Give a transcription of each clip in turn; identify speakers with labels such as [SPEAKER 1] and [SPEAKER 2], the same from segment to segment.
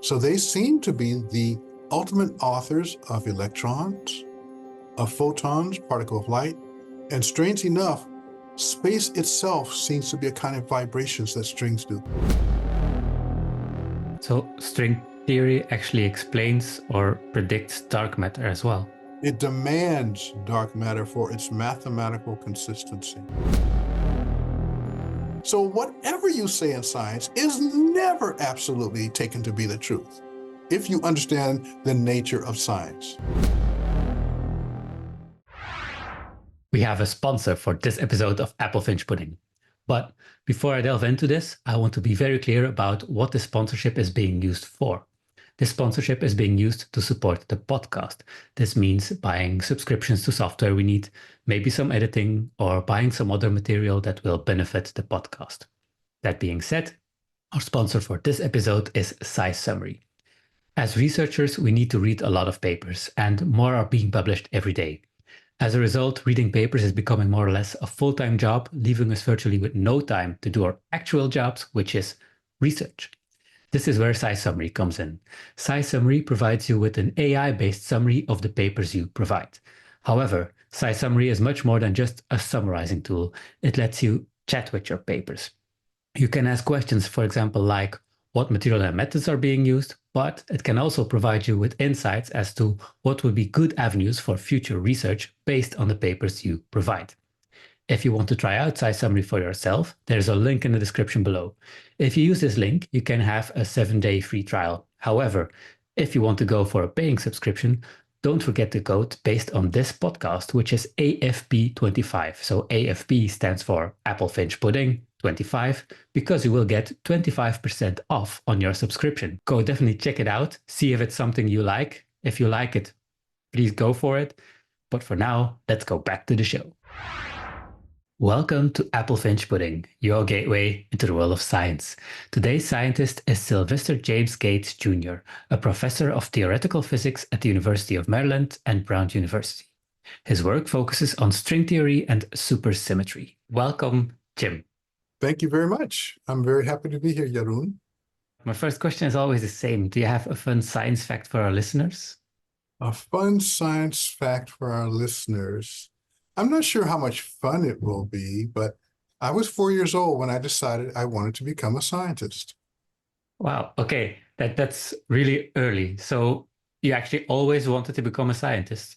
[SPEAKER 1] So they seem to be the ultimate authors of electrons, of photons, particle of light, and strange enough, space itself seems to be a kind of vibrations that strings do.
[SPEAKER 2] So string theory actually explains or predicts dark matter as well.
[SPEAKER 1] It demands dark matter for its mathematical consistency. So whatever you say in science is never absolutely taken to be the truth, if you understand the nature of science.
[SPEAKER 2] We have a sponsor for this episode of Apple Finch Pudding. But before I delve into this, I want to be very clear about what this sponsorship is being used for. This sponsorship is being used to support the podcast. This means buying subscriptions to software we need, maybe some editing, or buying some other material that will benefit the podcast. That being said, our sponsor for this episode is Supersymmetry. As researchers, we need to read a lot of papers, and more are being published every day. As a result, reading papers is becoming more or less a full-time job, leaving us virtually with no time to do our actual jobs, which is research. This is where Supersymmetry comes in. Supersymmetry provides you with an AI-based summary of the papers you provide. However, Supersymmetry is much more than just a summarizing tool. It lets you chat with your papers. You can ask questions, for example, like what material and methods are being used, but it can also provide you with insights as to what would be good avenues for future research based on the papers you provide. If you want to try out Supersymmetry for yourself, there's a link in the description below. If you use this link, you can have a 7-day free trial. However, if you want to go for a paying subscription, don't forget the code based on this podcast, which is AFP25. So AFP stands for Apple Finch Pudding 25, because you will get 25% off on your subscription. Go definitely check it out. See if it's something you like. If you like it, please go for it. But for now, let's go back to the show. Welcome to Apple Finch Pudding, your gateway into the world of science. Today's scientist is Sylvester James Gates Jr., a professor of theoretical physics at the University of Maryland and Brown University. His work focuses on string theory and supersymmetry. Welcome, Jim.
[SPEAKER 1] Thank you very much. I'm very happy to be here, Jeroen.
[SPEAKER 2] My first question is always the same. Do you have a fun science fact for our listeners?
[SPEAKER 1] A fun science fact for our listeners. I'm not sure how much fun it will be, but I was 4 years old when I decided I wanted to become a scientist.
[SPEAKER 2] Wow, okay, that's really early. So you actually always wanted to become a scientist?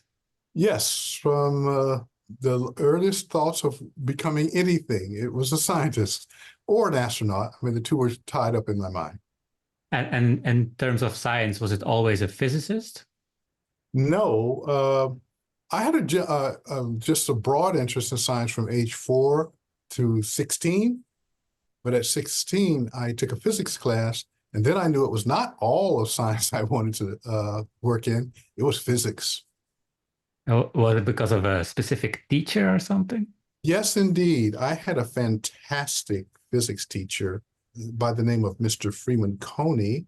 [SPEAKER 1] Yes, from the earliest thoughts of becoming anything, it was a scientist or an astronaut. I mean, the two were tied up in my mind.
[SPEAKER 2] And in terms of science, was it always a physicist?
[SPEAKER 1] No, I had just a broad interest in science from age 4 to 16. But at 16, I took a physics class, and then I knew it was not all of science I wanted to work in. It was physics.
[SPEAKER 2] Oh, was it because of a specific teacher or something?
[SPEAKER 1] Yes, indeed. I had a fantastic physics teacher by the name of Mr. Freeman Coney.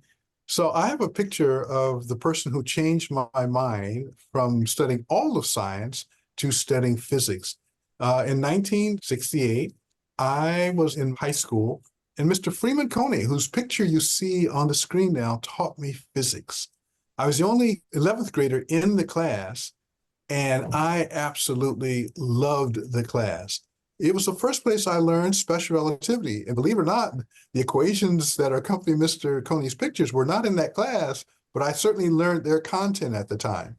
[SPEAKER 1] So I have a picture of the person who changed my mind from studying all of science to studying physics. In 1968, I was in high school, and Mr. Freeman Coney, whose picture you see on the screen now, taught me physics. I was the only 11th grader in the class, and I absolutely loved the class. It was the first place I learned special relativity. And believe it or not, the equations that accompany Mr. Coney's pictures were not in that class, but I certainly learned their content at the time.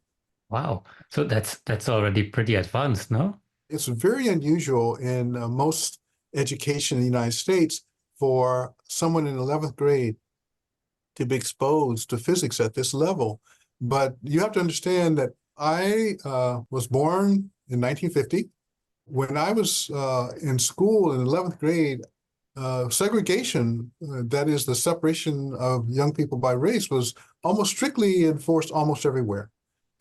[SPEAKER 2] Wow. So that's already pretty advanced, no?
[SPEAKER 1] It's very unusual in most education in the United States for someone in 11th grade to be exposed to physics at this level. But you have to understand that I was born in 1950. When I was in school in 11th grade, segregation, that is the separation of young people by race, was almost strictly enforced almost everywhere.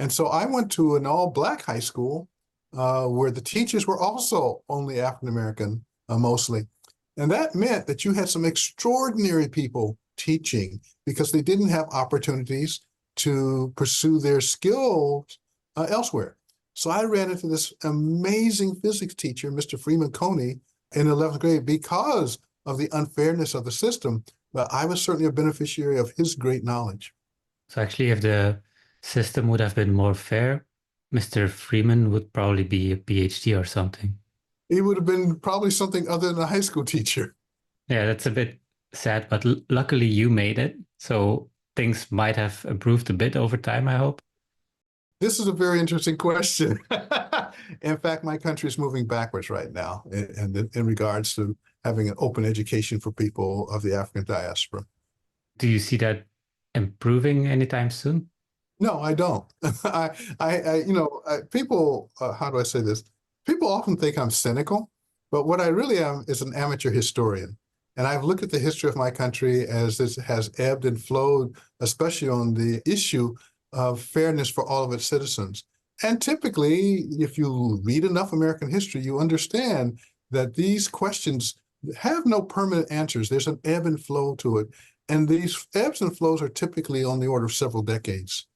[SPEAKER 1] And so I went to an all-Black high school where the teachers were also only African-American, mostly. And that meant that you had some extraordinary people teaching because they didn't have opportunities to pursue their skills elsewhere. So I ran into this amazing physics teacher, Mr. Freeman Coney, in 11th grade because of the unfairness of the system. but I was certainly a beneficiary of his great knowledge.
[SPEAKER 2] So actually, if the system would have been more fair, Mr. Freeman would probably be a PhD or something.
[SPEAKER 1] He would have been probably something other than a high school teacher.
[SPEAKER 2] Yeah, that's a bit sad, but luckily you made it. So things might have improved a bit over time, I hope.
[SPEAKER 1] This is a very interesting question. In fact, my country is moving backwards right now in regards to having an open education for people of the African diaspora.
[SPEAKER 2] Do you see that improving anytime soon?
[SPEAKER 1] No, I don't. People, how do I say this? People often think I'm cynical, but what I really am is an amateur historian. And I've looked at the history of my country as this has ebbed and flowed, especially on the issue of fairness for all of its citizens. And typically, if you read enough American history, you understand that these questions have no permanent answers. There's an ebb and flow to it. And these ebbs and flows are typically on the order of several decades.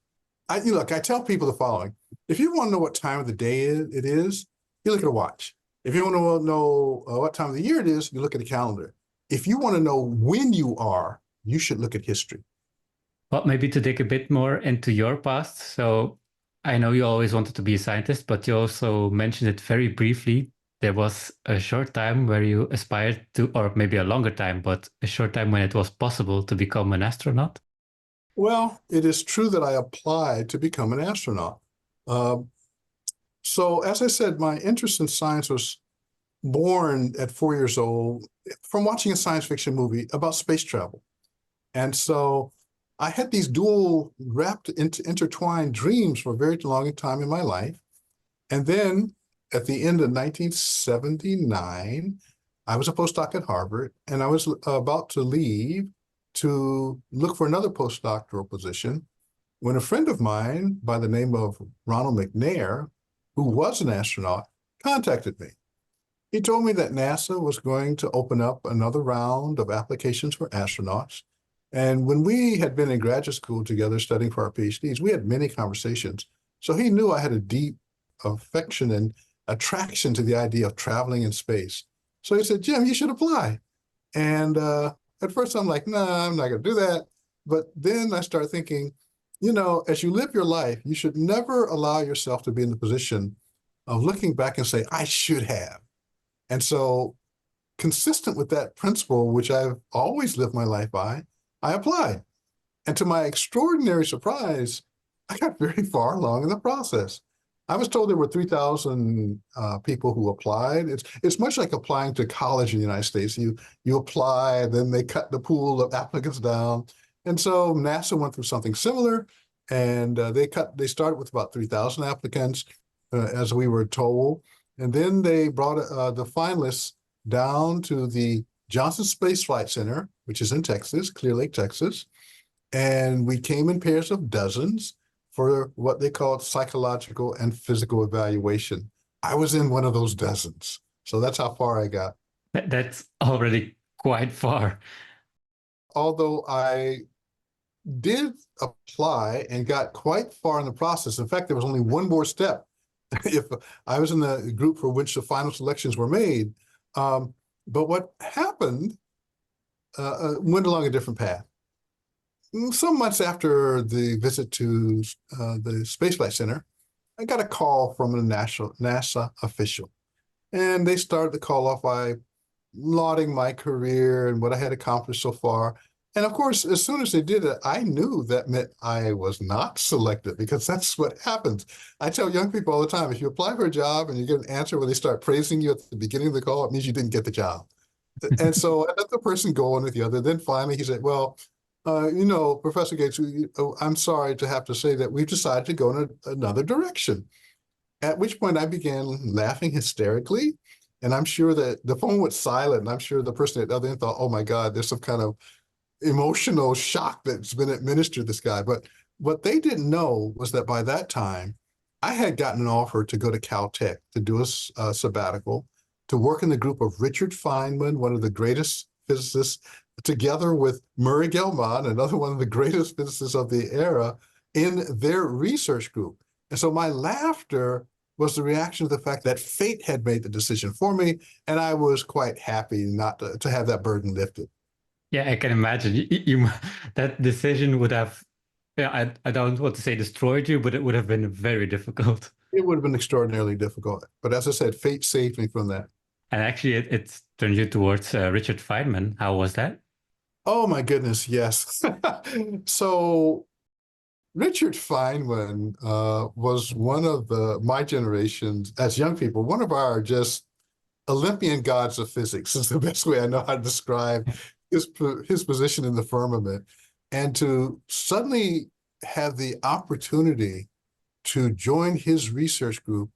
[SPEAKER 1] I tell people the following. If you want to know what time of the day it is, you look at a watch. If you want to know what time of the year it is, you look at a calendar. If you want to know when you are, you should look at history.
[SPEAKER 2] But maybe to dig a bit more into your past. So I know you always wanted to be a scientist, but you also mentioned it very briefly. There was a short time where you aspired to, or maybe a longer time, but a short time when it was possible to become an astronaut.
[SPEAKER 1] Well, it is true that I applied to become an astronaut. So as I said, my interest in science was born at 4 years old from watching a science fiction movie about space travel. And so I had these dual intertwined dreams for a very long time in my life. And then at the end of 1979, I was a postdoc at Harvard, and I was about to leave to look for another postdoctoral position when a friend of mine by the name of Ronald McNair, who was an astronaut, contacted me. He told me that NASA was going to open up another round of applications for astronauts. And when we had been in graduate school together studying for our PhDs, we had many conversations. So he knew I had a deep affection and attraction to the idea of traveling in space. So he said, Jim, you should apply. And at first I'm like, nah, I'm not going to do that. But then I start thinking, as you live your life, you should never allow yourself to be in the position of looking back and say, I should have. And so consistent with that principle, which I've always lived my life by, I applied. And to my extraordinary surprise, I got very far along in the process. I was told there were 3,000 people who applied. It's much like applying to college in the United States. You apply, then they cut the pool of applicants down. And so NASA went through something similar, and they started with about 3,000 applicants, as we were told. And then they brought the finalists down to the Johnson Space Flight Center, which is in Texas, Clear Lake, Texas. And we came in pairs of dozens for what they called psychological and physical evaluation. I was in one of those dozens. So that's how far I got.
[SPEAKER 2] That's already quite far.
[SPEAKER 1] Although I did apply and got quite far in the process. In fact, there was only one more step. If I was in the group for which the final selections were made. But what happened went along a different path. Some months after the visit to the Space Flight Center, I got a call from a NASA official. And they started the call off by lauding my career and what I had accomplished so far. And of course, as soon as they did it, I knew that meant I was not selected, because that's what happens. I tell young people all the time, if you apply for a job and you get an answer where they start praising you at the beginning of the call, it means you didn't get the job. And so I let the person go on with the other. Then finally he said, well, Professor Gates, I'm sorry to have to say that we've decided to go in another direction. At which point I began laughing hysterically. And I'm sure that the phone was silent. And I'm sure the person at the other end thought, oh my God, there's some kind of emotional shock that's been administered to this guy. But what they didn't know was that by that time, I had gotten an offer to go to Caltech to do a sabbatical, to work in the group of Richard Feynman, one of the greatest physicists, together with Murray Gell-Mann, another one of the greatest physicists of the era, in their research group. And so my laughter was the reaction to the fact that fate had made the decision for me, and I was quite happy not to have that burden lifted.
[SPEAKER 2] Yeah, I can imagine. That decision would have, yeah, I don't want to say destroyed you, but it would have been very difficult.
[SPEAKER 1] It would have been extraordinarily difficult. But as I said, fate saved me from that.
[SPEAKER 2] And actually, it turned you towards Richard Feynman. How was that?
[SPEAKER 1] Oh my goodness, yes. So Richard Feynman was one of my generation's, as young people, one of our just Olympian gods of physics is the best way I know how to describe his position in the firmament. And to suddenly have the opportunity to join his research group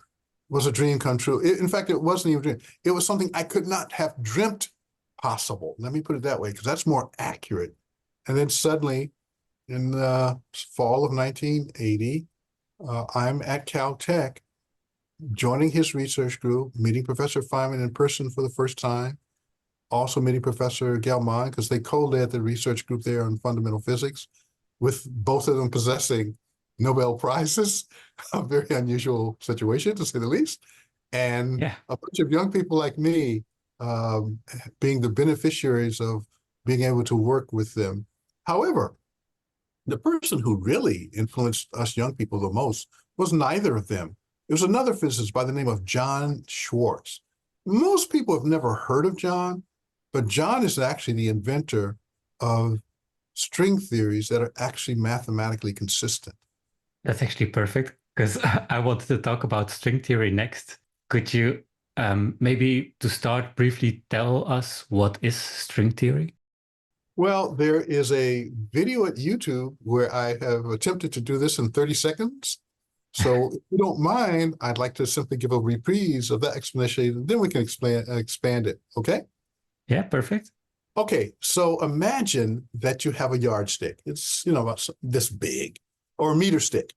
[SPEAKER 1] was a dream come true. In fact, it wasn't even a dream. It was something I could not have dreamt possible. Let me put it that way, because that's more accurate. And then suddenly, in the fall of 1980, I'm at Caltech, joining his research group, meeting Professor Feynman in person for the first time, also meeting Professor Gell-Mann, because they co-led the research group there on fundamental physics, with both of them possessing Nobel Prizes, a very unusual situation, to say the least. And
[SPEAKER 2] Yeah.
[SPEAKER 1] a bunch of young people like me being the beneficiaries of being able to work with them. However, the person who really influenced us young people the most was neither of them. It was another physicist by the name of John Schwartz. Most people have never heard of John, but John is actually the inventor of string theories that are actually mathematically consistent.
[SPEAKER 2] That's actually perfect because I wanted to talk about string theory next. Could you maybe to start briefly tell us what is string theory?
[SPEAKER 1] Well, there is a video at YouTube where I have attempted to do this in 30 seconds. So if you don't mind, I'd like to simply give a reprise of that explanation, then we can expand it, okay?
[SPEAKER 2] Yeah, perfect.
[SPEAKER 1] Okay, so imagine that you have a yardstick. It's, about this big, or a meter stick.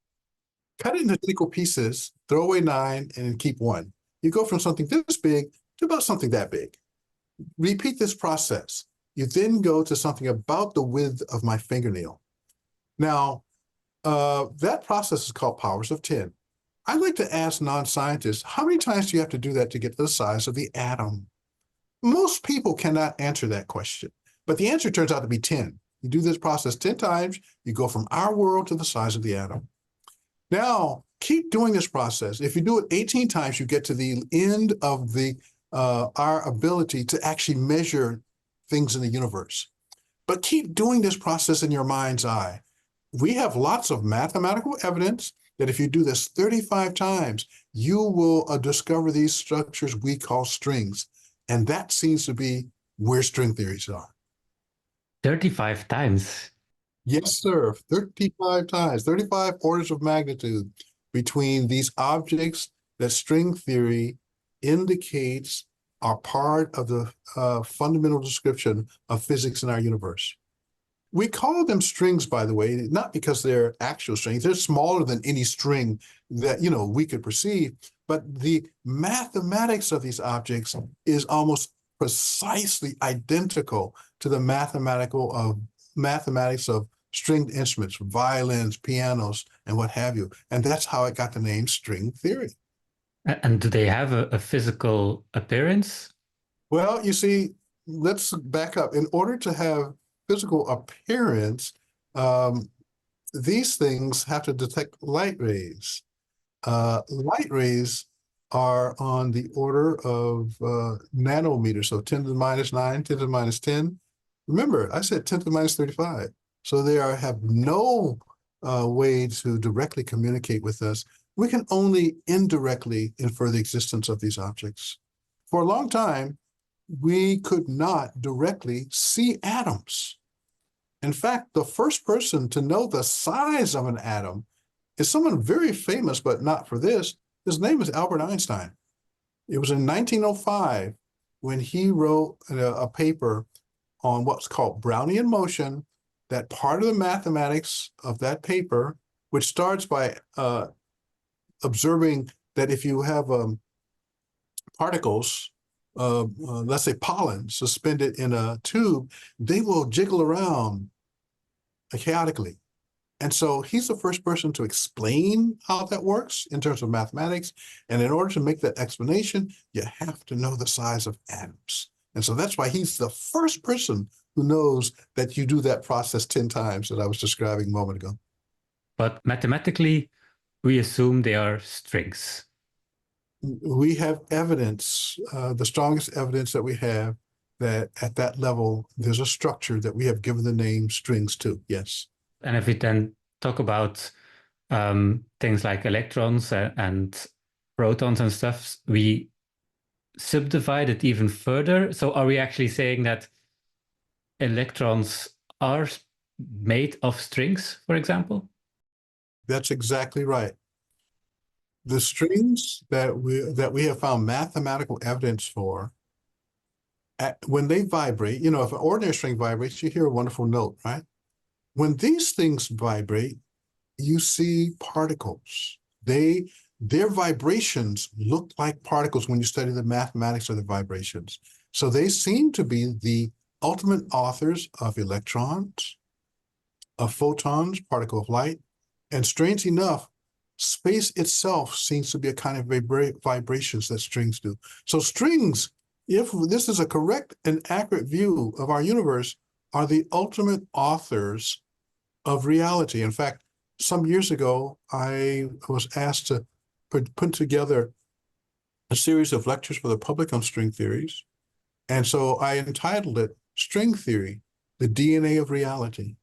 [SPEAKER 1] Cut it into equal pieces, throw away 9, and keep 1. You go from something this big to about something that big. Repeat this process. You then go to something about the width of my fingernail. Now, that process is called powers of 10. I like to ask non-scientists, how many times do you have to do that to get to the size of the atom? Most people cannot answer that question, but the answer turns out to be 10. You do this process 10 times, you go from our world to the size of the atom. Now, keep doing this process. If you do it 18 times, you get to the end of our ability to actually measure things in the universe. But keep doing this process in your mind's eye. We have lots of mathematical evidence that if you do this 35 times, you will discover these structures we call strings. And that seems to be where string theories are.
[SPEAKER 2] 35 times.
[SPEAKER 1] Yes, sir. 35 times, 35 orders of magnitude between these objects that string theory indicates are part of the fundamental description of physics in our universe. We call them strings, by the way, not because they're actual strings. They're smaller than any string that, we could perceive, but the mathematics of these objects is almost precisely identical to the mathematics of stringed instruments, violins, pianos, and what have you. And that's how it got the name string theory.
[SPEAKER 2] And do they have a physical appearance?
[SPEAKER 1] Well, you see, let's back up. In order to have physical appearance, these things have to detect light rays. Light rays are on the order of nanometers, so 10 to the minus 9, 10 to the minus 10. Remember, I said 10 to the minus 35. So they have no way to directly communicate with us. We can only indirectly infer the existence of these objects. For a long time, we could not directly see atoms. In fact, the first person to know the size of an atom is someone very famous, but not for this. His name is Albert Einstein. It was in 1905 when he wrote a paper on what's called Brownian motion, that part of the mathematics of that paper, which starts by observing that if you have particles, let's say pollen, suspended in a tube, they will jiggle around chaotically. And so he's the first person to explain how that works in terms of mathematics. And in order to make that explanation, you have to know the size of atoms. And so that's why he's the first person who knows that you do that process 10 times that I was describing a moment ago.
[SPEAKER 2] But mathematically, we assume they are strings.
[SPEAKER 1] We have evidence, the strongest evidence that we have, that at that level, there's a structure that we have given the name strings to, yes.
[SPEAKER 2] And if we then talk about things like electrons and protons and stuff, we subdivide it even further. So are we actually saying that electrons are made of strings, for example?
[SPEAKER 1] That's exactly right. The strings that we have found mathematical evidence for, when they vibrate, you know, if an ordinary string vibrates, you hear a wonderful note, right? When these things vibrate, you see particles. Their vibrations look like particles when you study the mathematics of the vibrations. So they seem to be the ultimate authors of electrons, of photons, particle of light, and strange enough, space itself seems to be a kind of vibrations that strings do. So strings, if this is a correct and accurate view of our universe, are the ultimate authors of reality. In fact, some years ago, I was asked to put together a series of lectures for the public on string theories. And so I entitled it String Theory, the DNA of Reality.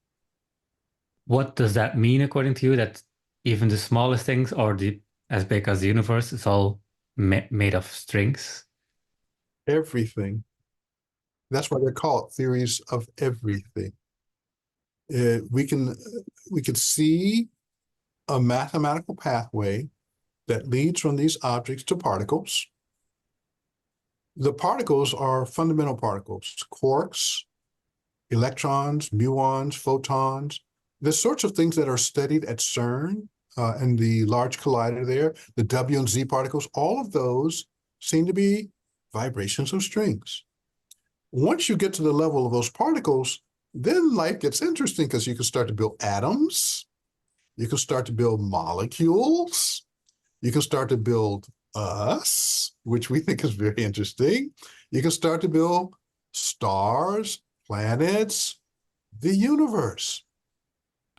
[SPEAKER 2] What does that mean according to you, that even the smallest things, or as big as the universe, is all made of strings?
[SPEAKER 1] Everything. That's why they're called theories of everything. We can see a mathematical pathway that leads from these objects to particles. The particles are fundamental particles, quarks, electrons, muons, photons, the sorts of things that are studied at CERN and the Large Collider there, the W and Z particles, all of those seem to be vibrations of strings. Once you get to the level of those particles, then life gets interesting because you can start to build atoms, you can start to build molecules, you can start to build us, which we think is very interesting. You can start to build stars, planets, the universe.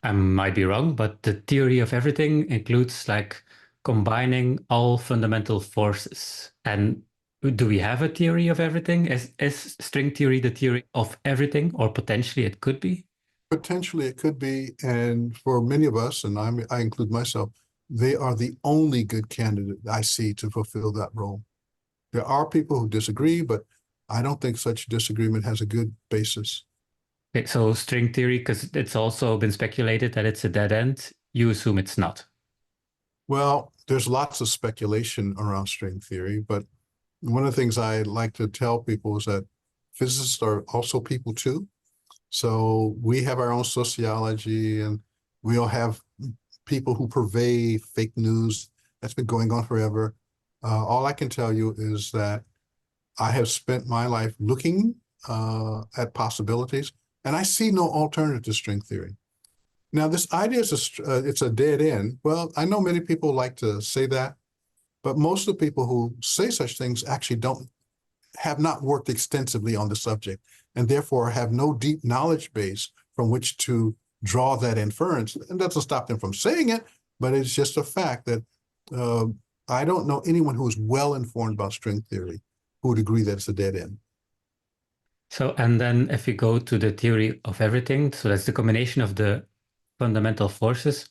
[SPEAKER 2] I might be wrong, but the theory of everything includes like combining all fundamental forces. And do we have a theory of everything? Is string theory the theory of everything, or potentially it could be?
[SPEAKER 1] Potentially it could be, and for many of us, and I include myself, they are the only good candidate I see to fulfill that role. There are people who disagree, but I don't think such disagreement has a good basis.
[SPEAKER 2] Okay, so string theory, because it's also been speculated that it's a dead end, you assume it's not.
[SPEAKER 1] Well, there's lots of speculation around string theory, but one of the things I like to tell people is that physicists are also people too. So we have our own sociology, and we all have people who purvey fake news that's been going on forever. All I can tell you is that I have spent my life looking at possibilities, and I see no alternative to string theory. Now, this idea is it's a dead end. Well, I know many people like to say that, but most of the people who say such things actually have not worked extensively on the subject, and therefore have no deep knowledge base from which to draw that inference. And doesn't stop them from saying it, but it's just a fact that I don't know anyone who is well informed about string theory who would agree that it's a dead end.
[SPEAKER 2] So, and then if you go to the theory of everything, so that's the combination of the fundamental forces,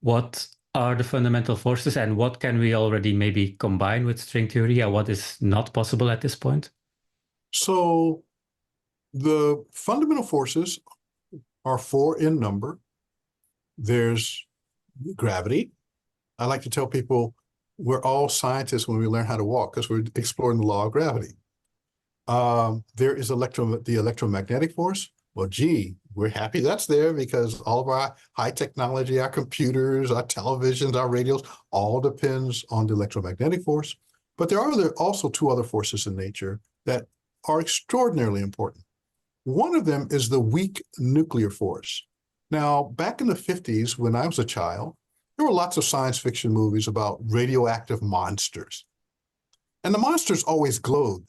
[SPEAKER 2] what are the fundamental forces, and what can we already maybe combine with string theory, and what is not possible at this point?
[SPEAKER 1] So the fundamental forces are 4 in number. There's gravity. I like to tell people we're all scientists when we learn how to walk because we're exploring the law of gravity. There is the electromagnetic force. Well, gee, we're happy that's there because all of our high technology, our computers, our televisions, our radios, all depends on the electromagnetic force. But there are also 2 other forces in nature that are extraordinarily important. One of them is the weak nuclear force. Now, back in the 50s, when I was a child, there were lots of science fiction movies about radioactive monsters. And the monsters always glowed.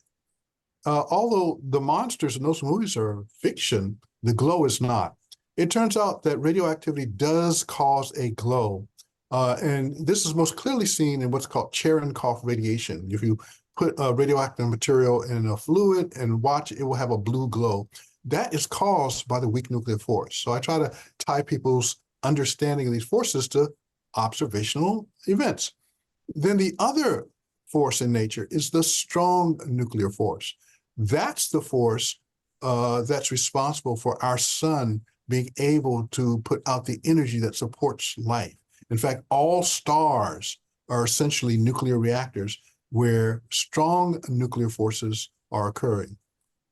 [SPEAKER 1] although the monsters in those movies are fiction, the glow is not. It turns out that radioactivity does cause a glow. And this is most clearly seen in what's called Cherenkov radiation. If you put radioactive material in a fluid and watch, it will have a blue glow. That is caused by the weak nuclear force. So I try to tie people's understanding of these forces to observational events. Then the other force in nature is the strong nuclear force. That's the force that's responsible for our sun being able to put out the energy that supports life. In fact, all stars are essentially nuclear reactors where strong nuclear forces are occurring.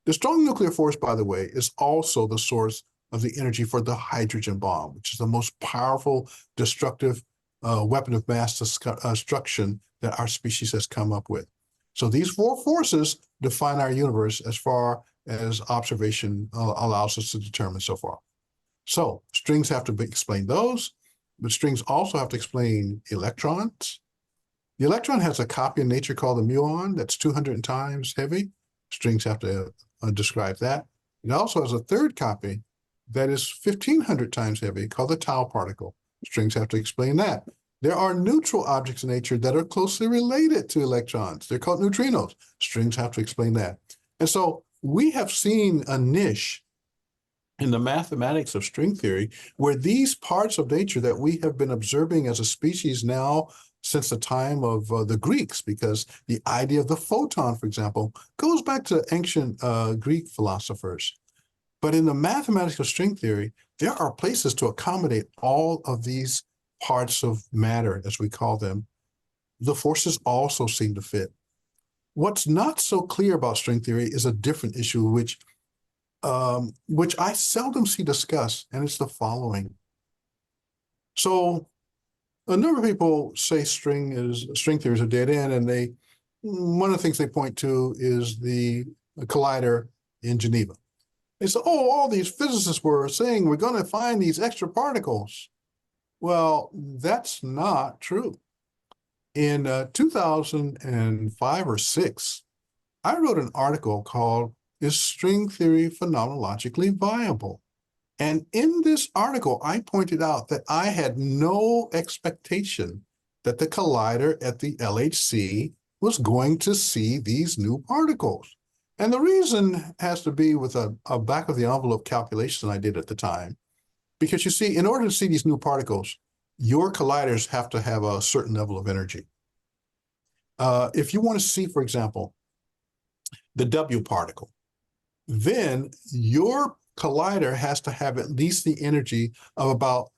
[SPEAKER 1] The strong nuclear force, by the way, is also the source of the energy for the hydrogen bomb, which is the most powerful destructive weapon of mass destruction that our species has come up with. So these four forces define our universe as far as observation allows us to determine so far. So strings have to explain those, but strings also have to explain electrons. The electron has a copy in nature called the muon that's 200 times heavy. Strings have to describe that. It also has a third copy that is 1,500 times heavy called the tau particle. Strings have to explain that. There are neutral objects in nature that are closely related to electrons. They're called neutrinos. Strings have to explain that. And so we have seen a niche in the mathematics of string theory where these parts of nature that we have been observing as a species now since the time of the Greeks, because the idea of the photon, for example, goes back to ancient Greek philosophers. But in the mathematics of string theory, there are places to accommodate all of these parts of matter, as we call them. The forces also seem to fit. What's not so clear about string theory is a different issue, which I seldom see discussed, and it's the following. So a number of people say string theory is a dead end, and one of the things they point to is the collider in Geneva. They say, oh, all these physicists were saying we're going to find these extra particles. Well, that's not true. In 2005 or 6, I wrote an article called "Is String Theory Phenomenologically Viable?" And in this article, I pointed out that I had no expectation that the collider at the LHC was going to see these new particles. And the reason has to be with a back of the envelope calculation I did at the time. Because you see, in order to see these new particles, your colliders have to have a certain level of energy. If you want to see, for example, the W particle, then your collider has to have at least the energy of about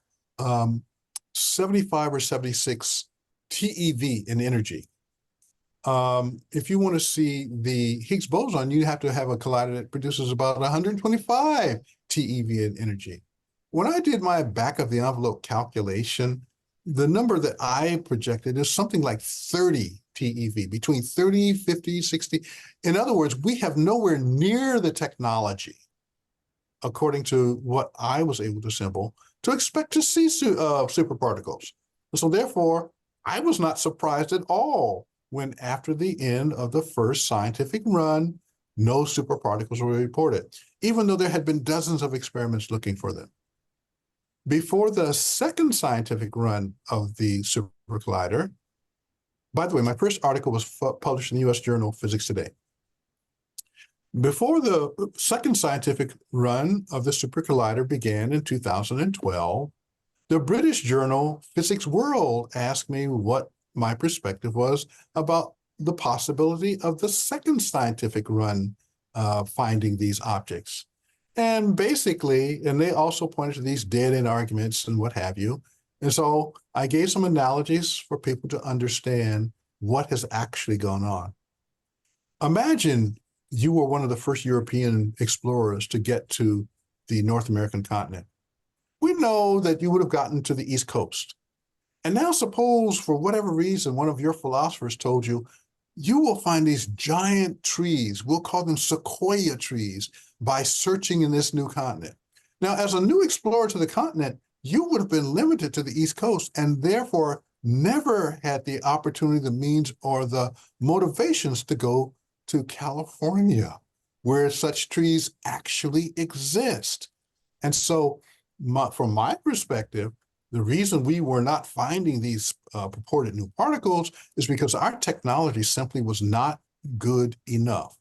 [SPEAKER 1] 75 or 76 TeV in energy. If you want to see the Higgs boson, you have to have a collider that produces about 125 TeV in energy. When I did my back of the envelope calculation, the number that I projected is something like 30 TeV, between 30, 50, 60. In other words, we have nowhere near the technology, according to what I was able to assemble, to expect to see superparticles. So therefore, I was not surprised at all when after the end of the first scientific run, no superparticles were reported, even though there had been dozens of experiments looking for them. Before the second scientific run of the super collider, by the way, my first article was published in the US journal Physics Today. Before the second scientific run of the super collider began in 2012, the British journal Physics World asked me what my perspective was about the possibility of the second scientific run finding these objects. And basically, and they also pointed to these dead-end arguments and what have you. And so I gave some analogies for people to understand what has actually gone on. Imagine you were one of the first European explorers to get to the North American continent. We know that you would have gotten to the East Coast. And now suppose, for whatever reason, one of your philosophers told you, you will find these giant trees, we'll call them sequoia trees, by searching in this new continent. Now, as a new explorer to the continent, you would have been limited to the East Coast and therefore never had the opportunity, the means, or the motivations to go to California. where such trees actually exist. And so from my perspective, the reason we were not finding these purported new particles is because our technology simply was not good enough.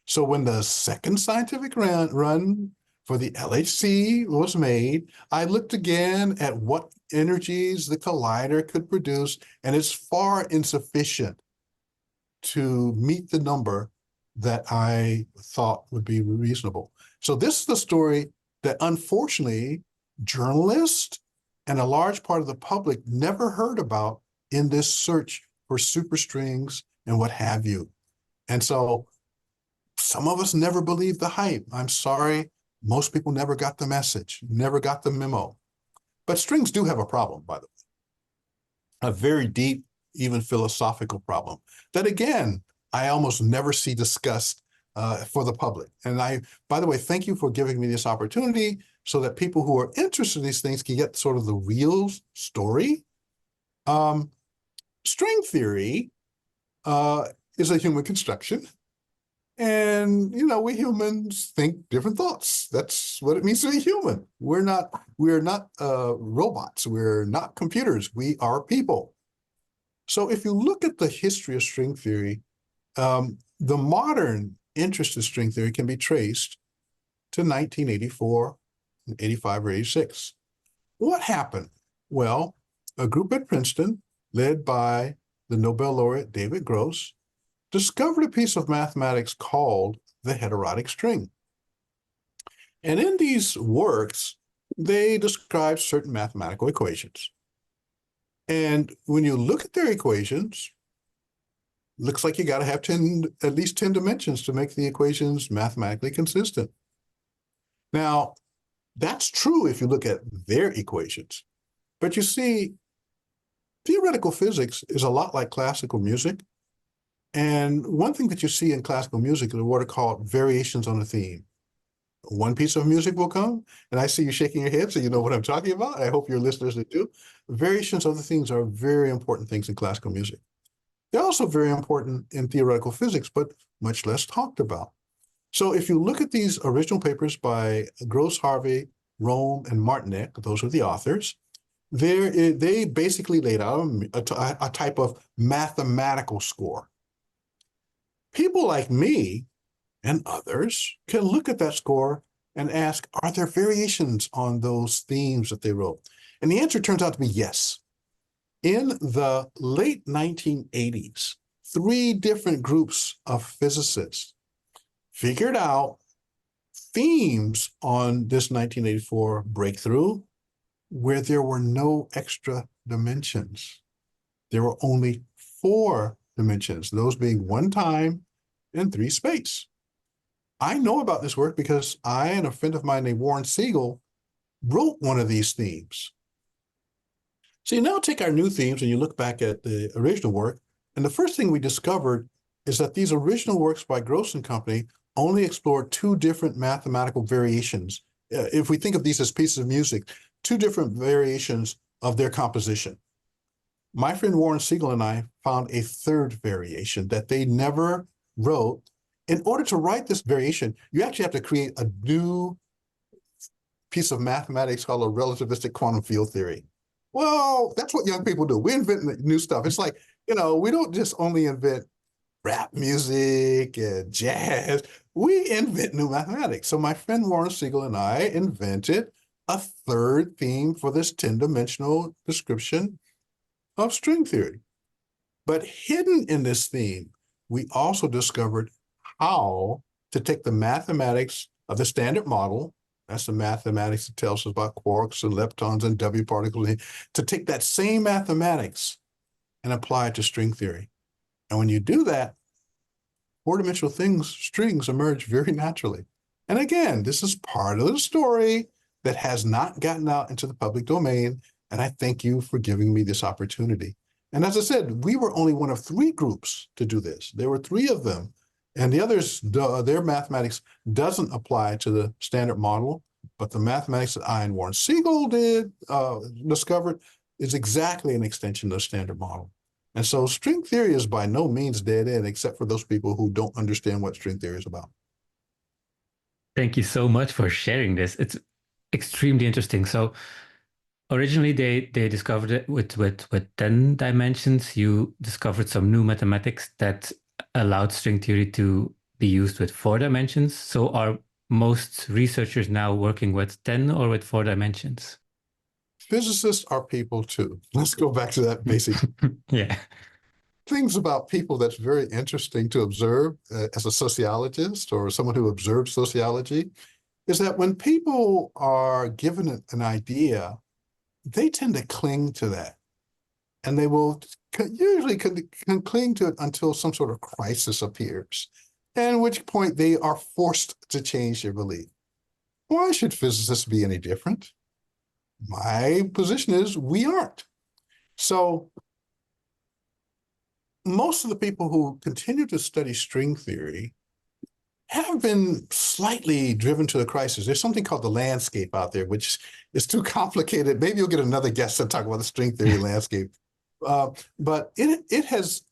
[SPEAKER 1] So when the second scientific run for the LHC was made, I looked again at what energies the collider could produce, and it's far insufficient to meet the number that I thought would be reasonable. So this is the story that unfortunately journalists and a large part of the public never heard about in this search for superstrings and what have you. And so some of us never believed the hype. I'm sorry, most people never got the message, never got the memo. But strings do have a problem, by the way, a very deep, even philosophical problem that, again, I almost never see discussed for the public. And by the way, thank you for giving me this opportunity so that people who are interested in these things can get sort of the real story. String theory is a human construction. And, we humans think different thoughts. That's what it means to be human. We're not robots. We're not computers. We are people. So if you look at the history of string theory, the modern interest in string theory can be traced to 1984, 85, or 86. What happened? Well, a group at Princeton, led by the Nobel laureate David Gross, discovered a piece of mathematics called the heterotic string. And in these works, they describe certain mathematical equations. And when you look at their equations, looks like you got to have at least 10 dimensions to make the equations mathematically consistent. Now, that's true if you look at their equations. But you see, theoretical physics is a lot like classical music. And one thing that you see in classical music is what are called variations on a theme. One piece of music will come, and I see you shaking your head, so you know what I'm talking about. I hope your listeners do. Variations of the themes are very important things in classical music. They're also very important in theoretical physics, but much less talked about. So if you look at these original papers by Gross, Harvey, Rome, and Martinek, those are the authors, they basically laid out a type of mathematical score. People like me and others can look at that score and ask, are there variations on those themes that they wrote? And the answer turns out to be yes. In the late 1980s, 3 different groups of physicists figured out themes on this 1984 breakthrough where there were no extra dimensions. There were only 4 dimensions, those being 1 time and 3 space. I know about this work because I and a friend of mine named Warren Siegel wrote one of these themes. So you now take our new themes and you look back at the original work, and the first thing we discovered is that these original works by Gross and company only explored 2 different mathematical variations. If we think of these as pieces of music, 2 different variations of their composition. My friend Warren Siegel and I found a 3rd variation that they never wrote. In order to write this variation, you actually have to create a new piece of mathematics called a relativistic quantum field theory. Well, that's what young people do. We invent new stuff. It's like, we don't just only invent rap music and jazz. We invent new mathematics. So my friend Warren Siegel and I invented a 3rd theme for this 10-dimensional description of string theory. But hidden in this theme, we also discovered how to take the mathematics of the standard model, that's the mathematics that tells us about quarks and leptons and W particles, to take that same mathematics and apply it to string theory. And when you do that, 4-dimensional strings emerge very naturally. And again, this is part of the story that has not gotten out into the public domain, and I thank you for giving me this opportunity. And as I said, we were only one of 3 groups to do this. There were 3 of them, and the others, their mathematics doesn't apply to the standard model, but the mathematics that I and Warren Siegel discovered is exactly an extension of the standard model. And so string theory is by no means dead end, except for those people who don't understand what string theory is about.
[SPEAKER 2] Thank you so much for sharing this. It's extremely interesting. So originally they discovered it with 10 dimensions. You discovered some new mathematics that allowed string theory to be used with 4 dimensions. So are most researchers now working with 10 or with 4 dimensions?
[SPEAKER 1] Physicists are people too. Let's go back to that basic
[SPEAKER 2] Yeah.
[SPEAKER 1] things about people that's very interesting to observe as a sociologist or someone who observes sociology is that when people are given an idea, they tend to cling to that. And they will usually can cling to it until some sort of crisis appears, at which point they are forced to change their belief. Why should physicists be any different? My position is we aren't. So most of the people who continue to study string theory have been slightly driven to the crisis. There's something called the landscape out there, which is too complicated. Maybe you'll get another guest to talk about the string theory landscape. But it has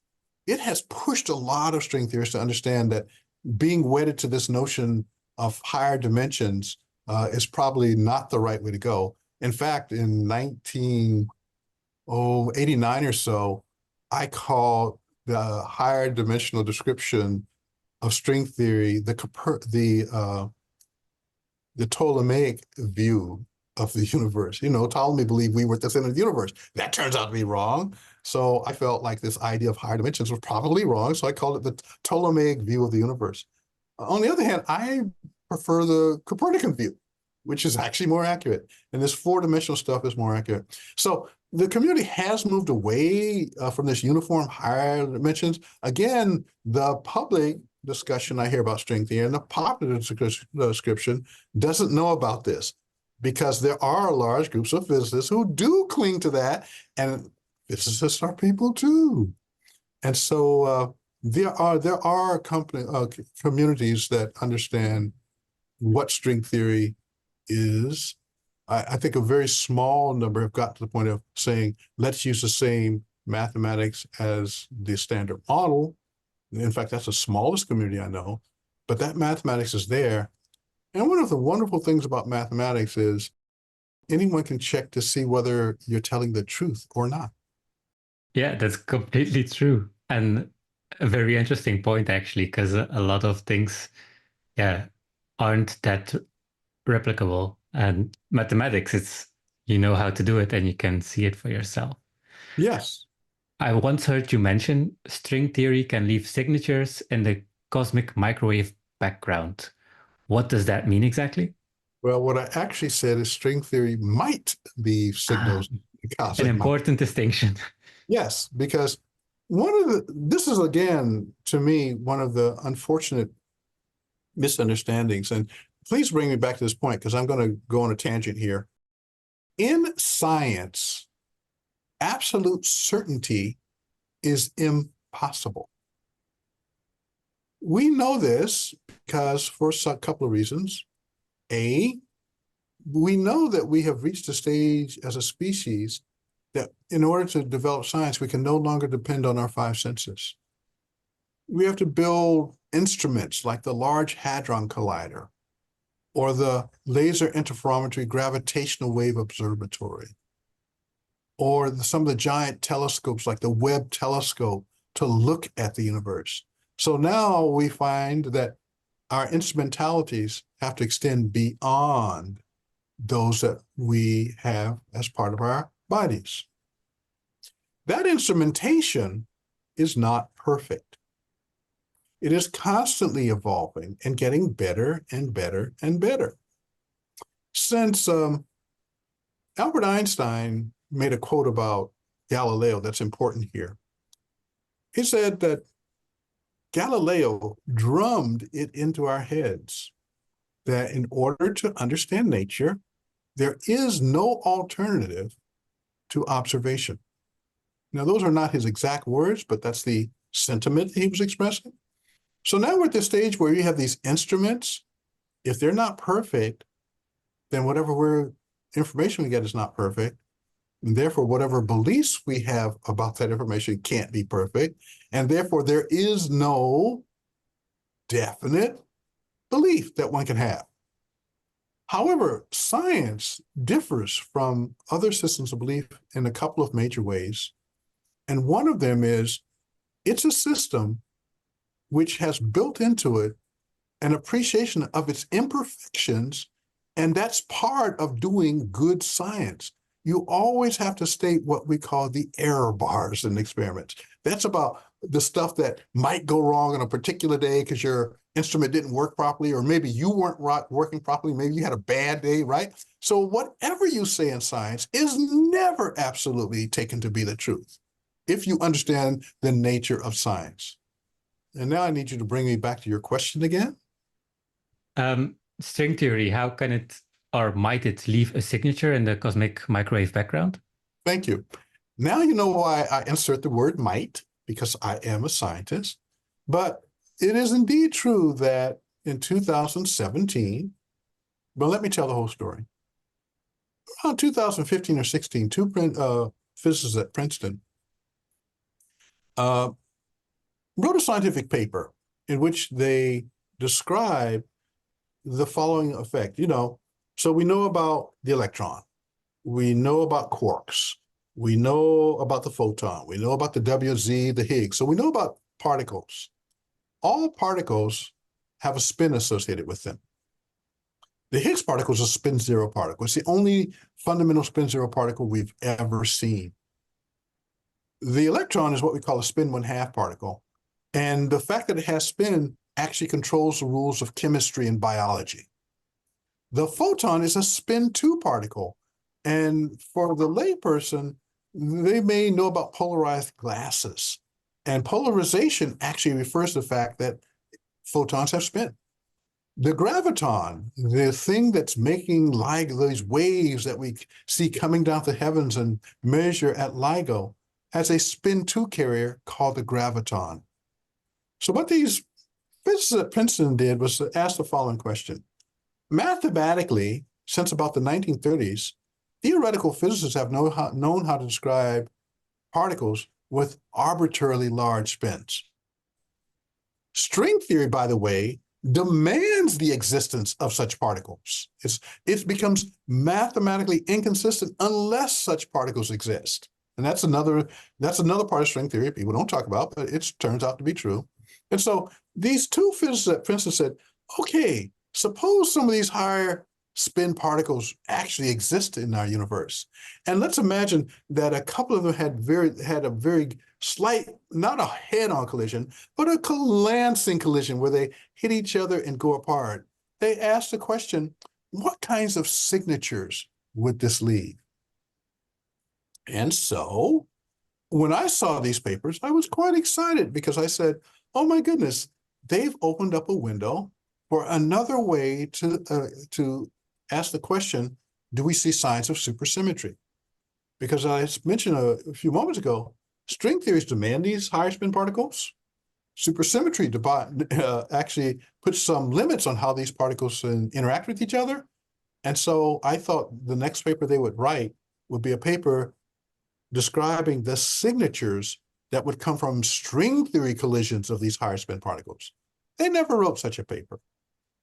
[SPEAKER 1] pushed a lot of string theorists to understand that being wedded to this notion of higher dimensions is probably not the right way to go. In fact, in 1989 or so, I called the higher dimensional description of string theory the Ptolemaic view of the universe. You know, Ptolemy believed we were at the center of the universe. That turns out to be wrong. So I felt like this idea of higher dimensions was probably wrong. So I called it the Ptolemaic view of the universe. On the other hand, I prefer the Copernican view, which is actually more accurate. And this 4-dimensional stuff is more accurate. So the community has moved away from this uniform higher dimensions. Again, the public discussion I hear about string theory and the popular description doesn't know about this, because there are large groups of physicists who do cling to that, and physicists are people too. And so there are communities that understand what string theory is. I think a very small number have got to the point of saying, let's use the same mathematics as the standard model. In fact, that's the smallest community I know, but that mathematics is there. And one of the wonderful things about mathematics is anyone can check to see whether you're telling the truth or not.
[SPEAKER 2] Yeah, that's completely true. And a very interesting point, actually, because a lot of things, yeah, aren't that replicable. And mathematics, it's you know how to do it and you can see it for yourself.
[SPEAKER 1] Yes.
[SPEAKER 2] I once heard you mention string theory can leave signatures in the cosmic microwave background. What does that mean exactly?
[SPEAKER 1] Well, what I actually said is string theory might leave
[SPEAKER 2] Ah,
[SPEAKER 1] signals in
[SPEAKER 2] an
[SPEAKER 1] cosmic microwave.
[SPEAKER 2] important distinction.
[SPEAKER 1] Yes, because this is again, to me, one of the unfortunate misunderstandings. And please bring me back to this point, because I'm going to go on a tangent here. In science, absolute certainty is impossible. We know this because for a couple of reasons. A, we know that we have reached a stage as a species that in order to develop science, we can no longer depend on our 5 senses. We have to build instruments like the Large Hadron Collider or the Laser Interferometry Gravitational Wave Observatory, or some of the giant telescopes like the Webb telescope to look at the universe. So now we find that our instrumentalities have to extend beyond those that we have as part of our bodies. That instrumentation is not perfect. It is constantly evolving and getting better and better and better. Since Albert Einstein made a quote about Galileo that's important here. He said that Galileo drummed it into our heads that in order to understand nature, there is no alternative to observation. Now, those are not his exact words, but that's the sentiment he was expressing. So now we're at the stage where you have these instruments. If they're not perfect, then whatever information we get is not perfect. And therefore, whatever beliefs we have about that information can't be perfect. And therefore, there is no definite belief that one can have. However, science differs from other systems of belief in a couple of major ways. And one of them is it's a system which has built into it an appreciation of its imperfections, and that's part of doing good science. You always have to state what we call the error bars in experiments. That's about the stuff that might go wrong on a particular day because your instrument didn't work properly, or maybe you weren't working properly, maybe you had a bad day, right? So whatever you say in science is never absolutely taken to be the truth, if you understand the nature of science. And now I need you to bring me back to your question again.
[SPEAKER 2] String theory, how can it or might it leave a signature in the cosmic microwave background?
[SPEAKER 1] Thank you. Now you know why I insert the word might, because I am a scientist. But it is indeed true that in 2017, but let me tell the whole story. Around 2015 or 16, two physicists at Princeton wrote a scientific paper in which they describe the following effect. So we know about the electron, we know about quarks, we know about the photon, we know about the WZ, the Higgs. So we know about particles. All particles have a spin associated with them. The Higgs particle is a spin zero particle. It's the only fundamental spin zero particle we've ever seen. The electron is what we call a spin 1/2 particle. And the fact that it has spin actually controls the rules of chemistry and biology. The photon is a spin 2 particle. And for the layperson, they may know about polarized glasses. And polarization actually refers to the fact that photons have spin. The graviton, the thing that's making these waves that we see coming down the heavens and measure at LIGO, has a spin 2 carrier called the graviton. So what these physicists at Princeton did was to ask the following question. Mathematically, since about the 1930s, theoretical physicists have known how to describe particles with arbitrarily large spins. String theory, by the way, demands the existence of such particles. It becomes mathematically inconsistent unless such particles exist. And that's another part of string theory people don't talk about, but it turns out to be true. And so these two physicists at Princeton said, okay, suppose some of these higher spin particles actually exist in our universe. And let's imagine that a couple of them had a very slight, not a head-on collision, but a glancing collision where they hit each other and go apart. They asked the question, what kinds of signatures would this leave? And so when I saw these papers, I was quite excited because I said, oh my goodness, they've opened up a window for another way to ask the question, do we see signs of supersymmetry? Because as I mentioned a few moments ago, string theories demand these higher spin particles. Supersymmetry actually puts some limits on how these particles interact with each other. And so I thought the next paper they would write would be a paper describing the signatures that would come from string theory collisions of these higher spin particles. They never wrote such a paper.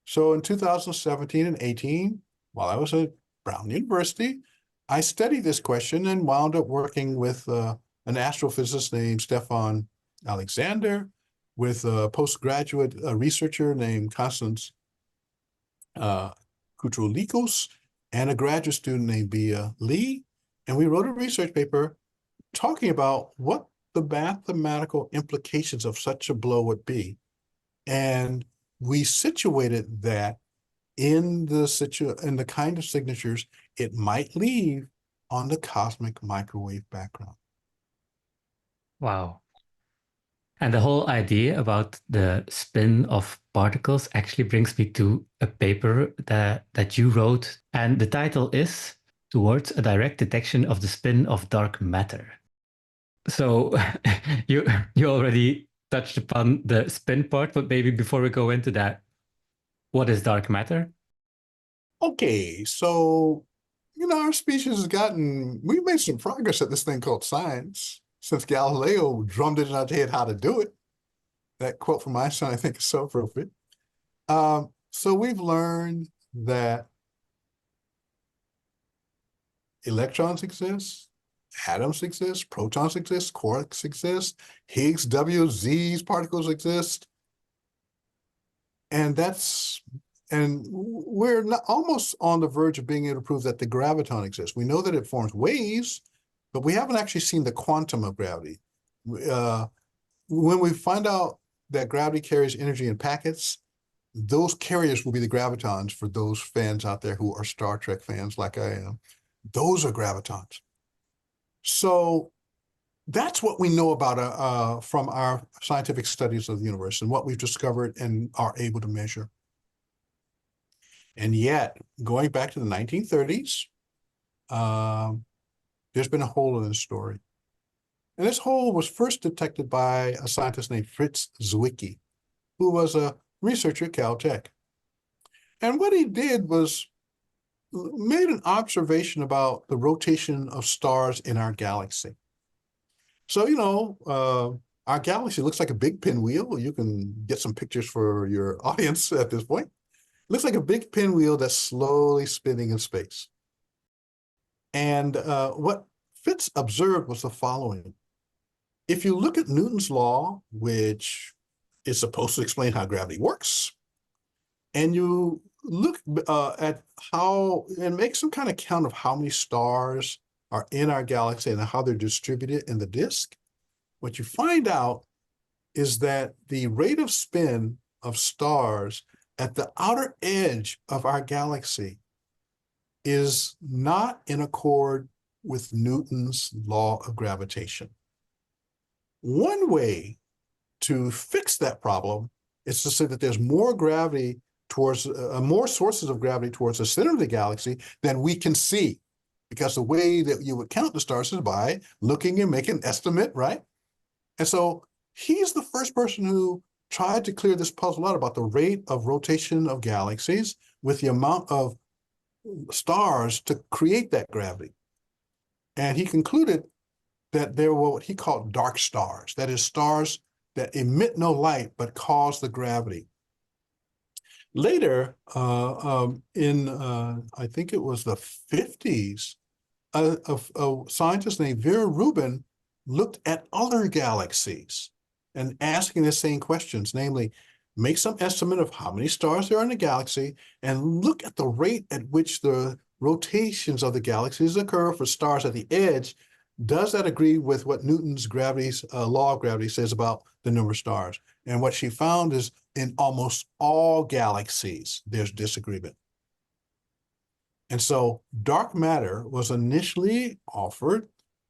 [SPEAKER 1] So in 2017 and 18, while I was at Brown University, I studied this question and wound up working with an astrophysicist named Stefan Alexander, with a postgraduate researcher named Constance Koutroulikos, and a graduate student named Bia Lee. And we wrote a research paper talking about what the mathematical implications of such a blow would be. And we situated that in the kind of signatures it might leave on the cosmic microwave background.
[SPEAKER 2] Wow. And the whole idea about the spin of particles actually brings me to a paper that you wrote, and the title is Towards a Direct Detection of the Spin of Dark Matter. So you already touched upon the spin part, but maybe before we go into that, what is dark matter?
[SPEAKER 1] Okay, so, our species we've made some progress at this thing called science since Galileo drummed it in our head how to do it. That quote from Einstein, I think, is so appropriate. So we've learned that electrons exist, atoms exist, protons exist, quarks exist, Higgs, W, Z's particles exist. And we're not, almost on the verge of being able to prove that the graviton exists. We know that it forms waves, but we haven't actually seen the quantum of gravity. When we find out that gravity carries energy in packets, those carriers will be the gravitons for those fans out there who are Star Trek fans like I am. Those are gravitons. So that's what we know about from our scientific studies of the universe and what we've discovered and are able to measure. And yet, going back to the 1930s, there's been a hole in the story. And this hole was first detected by a scientist named Fritz Zwicky, who was a researcher at Caltech. And what he did was made an observation about the rotation of stars in our galaxy. So, you know, our galaxy looks like a big pinwheel. You can get some pictures for your audience at this point. It looks like a big pinwheel that's slowly spinning in space. And what Fritz observed was the following. If you look at Newton's law, which is supposed to explain how gravity works, and you look at how, and make some kind of count of how many stars are in our galaxy and how they're distributed in the disk, what you find out is that the rate of spin of stars at the outer edge of our galaxy is not in accord with Newton's law of gravitation. One way to fix that problem is to say that there's more gravity towards, more sources of gravity towards the center of the galaxy than we can see. Because the way that you would count the stars is by looking and making an estimate, right? And so he's the first person who tried to clear this puzzle out about the rate of rotation of galaxies with the amount of stars to create that gravity. And he concluded that there were what he called dark stars, that is, stars that emit no light but cause the gravity. Later, I think it was the 50s, a scientist named Vera Rubin looked at other galaxies and asking the same questions, namely, make some estimate of how many stars there are in the galaxy and look at the rate at which the rotations of the galaxies occur for stars at the edge. Does that agree with what Newton's law of gravity says about the number of stars? And what she found is in almost all galaxies, there's disagreement. And so dark matter was initially offered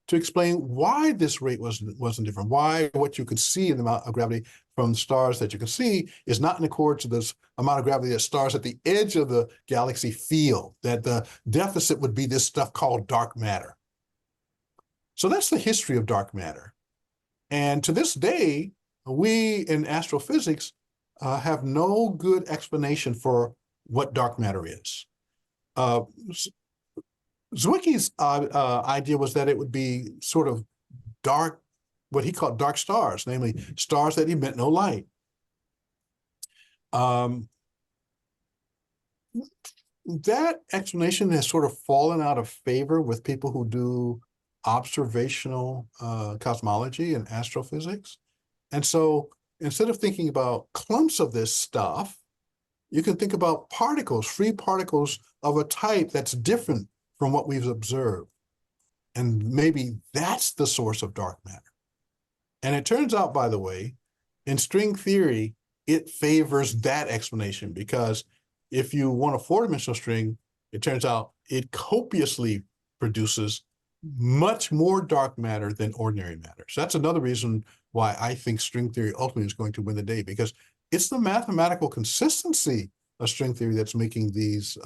[SPEAKER 1] to explain why this rate wasn't different, why what you could see in the amount of gravity from stars that you can see is not in accord to this amount of gravity that stars at the edge of the galaxy feel, that the deficit would be this stuff called dark matter. So that's the history of dark matter. And to this day, we in astrophysics have no good explanation for what dark matter is. Zwicky's idea was that it would be sort of dark, what he called dark stars, namely stars that emit no light. That explanation has sort of fallen out of favor with people who do observational cosmology and astrophysics. And so instead of thinking about clumps of this stuff, you can think about particles, free particles of a type that's different from what we've observed. And maybe that's the source of dark matter. And it turns out, by the way, in string theory, it favors that explanation, because if you want a four-dimensional string, it turns out it copiously produces much more dark matter than ordinary matter. So that's another reason why I think string theory ultimately is going to win the day, because it's the mathematical consistency of string theory that's making these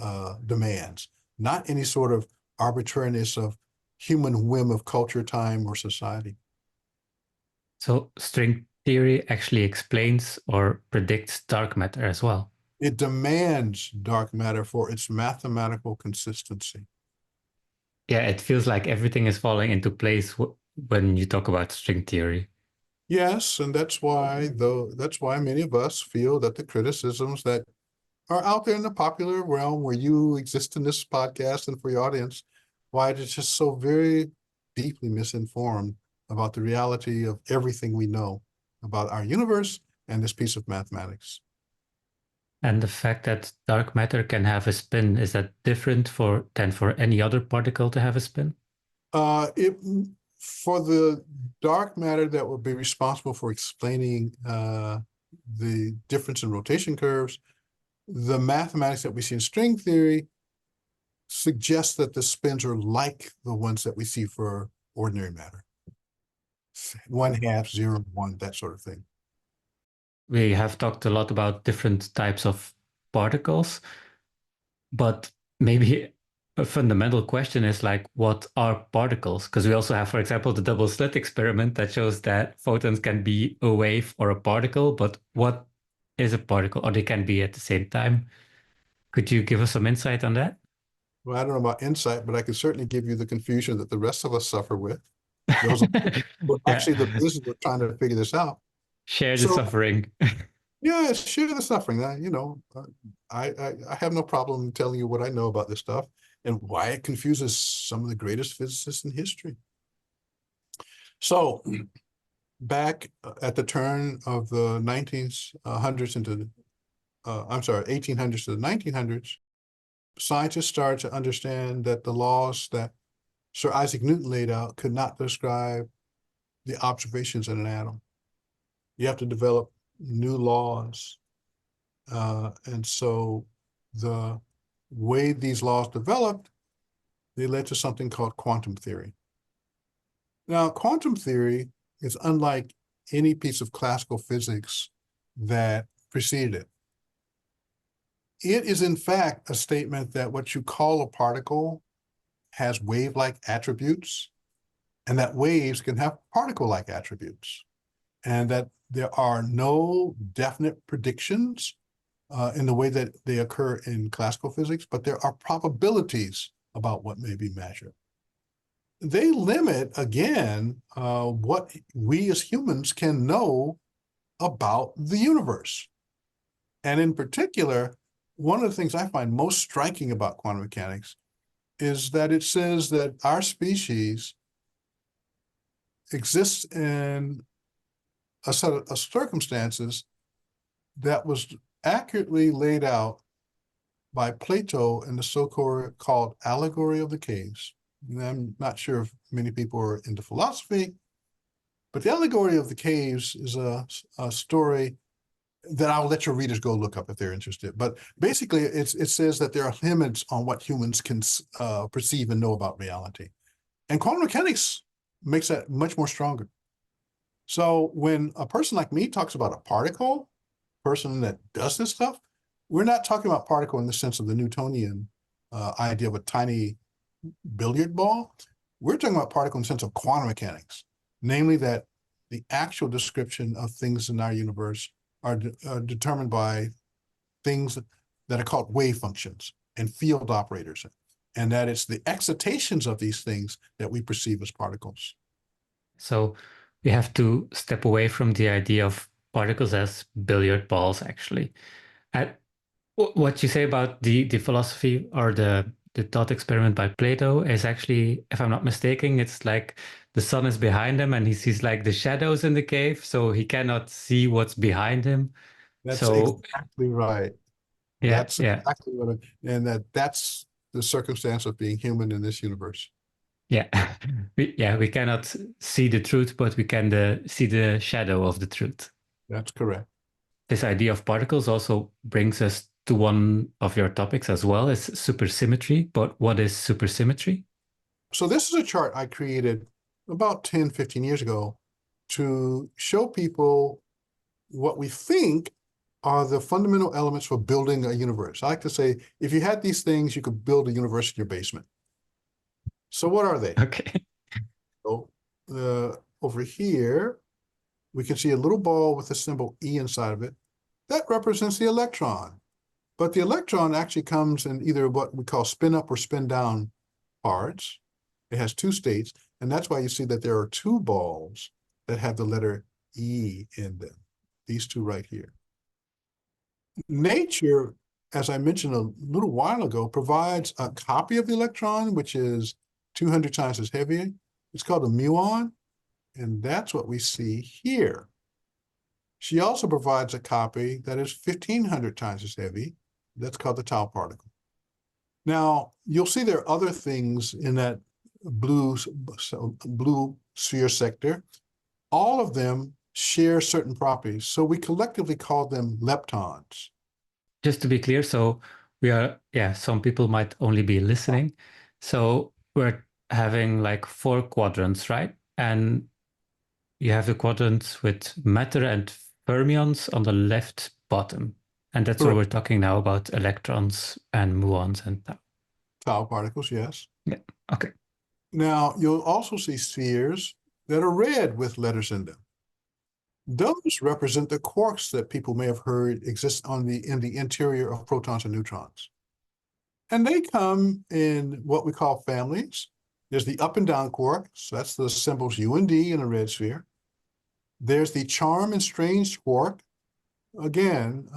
[SPEAKER 1] demands, not any sort of arbitrariness of human whim of culture, time, or society.
[SPEAKER 2] So string theory actually explains or predicts dark matter as well.
[SPEAKER 1] It demands dark matter for its mathematical consistency.
[SPEAKER 2] Yeah, it feels like everything is falling into place when you talk about string theory.
[SPEAKER 1] Yes, and that's why many of us feel that the criticisms that are out there in the popular realm where you exist in this podcast and for your audience why it is just so very deeply misinformed about the reality of everything we know about our universe and this piece of mathematics.
[SPEAKER 2] And the fact that dark matter can have a spin, is that different than for any other particle to have a spin?
[SPEAKER 1] For the dark matter that would be responsible for explaining the difference in rotation curves, the mathematics that we see in string theory suggests that the spins are like the ones that we see for ordinary matter. 1/2, 0, 1, that sort of thing.
[SPEAKER 2] We have talked a lot about different types of particles, but maybe a fundamental question is like, what are particles? Because we also have, for example, the double slit experiment that shows that photons can be a wave or a particle, but what is a particle, or they can be at the same time? Could you give us some insight on that?
[SPEAKER 1] Well, I don't know about insight, but I can certainly give you the confusion that the rest of us suffer with. Those are actually the business of trying to figure this out.
[SPEAKER 2] Share the
[SPEAKER 1] So,
[SPEAKER 2] suffering.
[SPEAKER 1] yeah, share the suffering. I have no problem telling you what I know about this stuff and why it confuses some of the greatest physicists in history. So, back at the turn of the 1800s to the 1900s, scientists started to understand that the laws that Sir Isaac Newton laid out could not describe the observations in an atom. You have to develop new laws. And so the way these laws developed, they led to something called quantum theory. Now, quantum theory is unlike any piece of classical physics that preceded it. It is, in fact, a statement that what you call a particle has wave-like attributes, and that waves can have particle-like attributes, and that there are no definite predictions in the way that they occur in classical physics, but there are probabilities about what may be measured. They limit, again, what we as humans can know about the universe. And in particular, one of the things I find most striking about quantum mechanics is that it says that our species exists in a set of circumstances that was accurately laid out by Plato in the so-called Allegory of the Caves. And I'm not sure if many people are into philosophy, but the Allegory of the Caves is a story that I'll let your readers go look up if they're interested. But basically, it says that there are limits on what humans can perceive and know about reality. And quantum mechanics makes that much more stronger. So when a person like me talks about a particle, person that does this stuff, we're not talking about particle in the sense of the Newtonian idea of a tiny billiard ball. We're talking about particle in the sense of quantum mechanics, namely that the actual description of things in our universe are determined by things that are called wave functions and field operators, and that it's the excitations of these things that we perceive as particles.
[SPEAKER 2] So we have to step away from the idea of particles as billiard balls, actually. What you say about the philosophy or the thought experiment by Plato is actually, if I'm not mistaken, it's like the sun is behind him and he sees like the shadows in the cave, so he cannot see what's behind him.
[SPEAKER 1] That's
[SPEAKER 2] So
[SPEAKER 1] exactly right.
[SPEAKER 2] yeah,
[SPEAKER 1] That's
[SPEAKER 2] yeah,
[SPEAKER 1] exactly what and that's the circumstance of being human in this universe.
[SPEAKER 2] yeah. We cannot see the truth, but we can see the shadow of the truth.
[SPEAKER 1] That's correct.
[SPEAKER 2] This idea of particles also brings us to one of your topics as well, is supersymmetry. But what is supersymmetry?
[SPEAKER 1] So this is a chart I created about 10, 15 years ago to show people what we think are the fundamental elements for building a universe. I like to say, if you had these things, you could build a universe in your basement. So what are they?
[SPEAKER 2] Okay.
[SPEAKER 1] So over here, we can see a little ball with a symbol E inside of it. That represents the electron. But the electron actually comes in either what we call spin up or spin down parts. It has two states, and that's why you see that there are two balls that have the letter E in them, these two right here. Nature, as I mentioned a little while ago, provides a copy of the electron, which is 200 times as heavy. It's called a muon, and that's what we see here. She also provides a copy that is 1,500 times as heavy. That's called the tau particle. Now, you'll see there are other things in that blue sphere sector. All of them share certain properties, so we collectively call them leptons.
[SPEAKER 2] Just to be clear, so we are, some people might only be listening. So we're having like 4 quadrants, right? And you have the quadrants with matter and fermions on the left bottom. And that's what we're talking now about, electrons and muons and tau.
[SPEAKER 1] Tau particles, yes.
[SPEAKER 2] Yeah, okay.
[SPEAKER 1] Now, you'll also see spheres that are red with letters in them. Those represent the quarks that people may have heard exist in the interior of protons and neutrons. And they come in what we call families. There's the up and down quark, so that's the symbols U and D in a red sphere. There's the charm and strange quark, again,